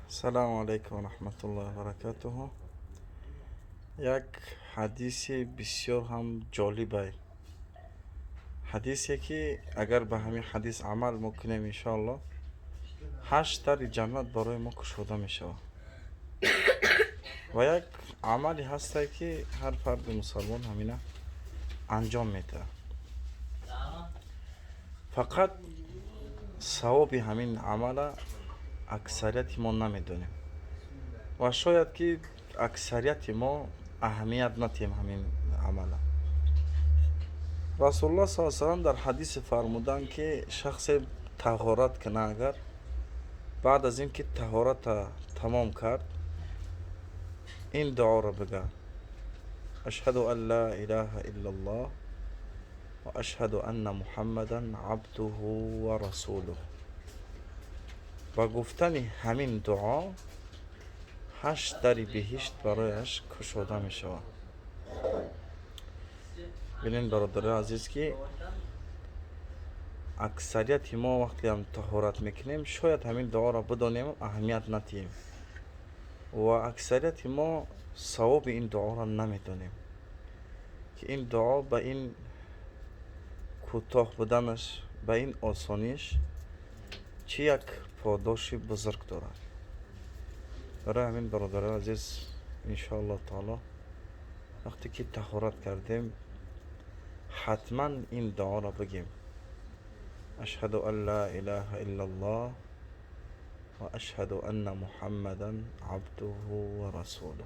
سلام علیکم و رحمت الله و برکاته. یک حدیث بسیار هم جالبه. حدیثی که اگر به همین حدیث عمل میکنیم انشاءالله 8 در جنت برای ما گشوده میشه و یک عملی هسته که هر فرد مسلمان همینه انجام میده. فقط ثواب همین عمل اکثریت ما نمیدونیم و شاید که اکثریت ما اهمیت ندیم همین عمل. رسول الله صلی الله علیه و سلم در حدیث فرمودن که شخص طهارت کنه، اگر بعد از اینکه طهارت تمام کرد این دعا را بگه: اشهد ان لا اله الا الله و اشهد ان محمدا عبده و رسوله. با گفتن همین دعا 8 در بهشت برایش گشوده می شود. ببینید برادر عزیز که اکثریت ما وقتی هم طهارت میکنیم شاید همین دعا را بدانیم اهمیت ندهیم و اکثریت ما ثواب این دعا را نمیدونیم که این دعا به این کوتاه بودنش، به این آسانیش چه یک پاداش بزرگ دارد. برای همین برادر عزیز انشاءالله تعالی وقتی که طهارت کردیم حتما این دعا را بگیم: اشهد ان لا اله الا الله و اشهد ان محمدا عبده و رسوله.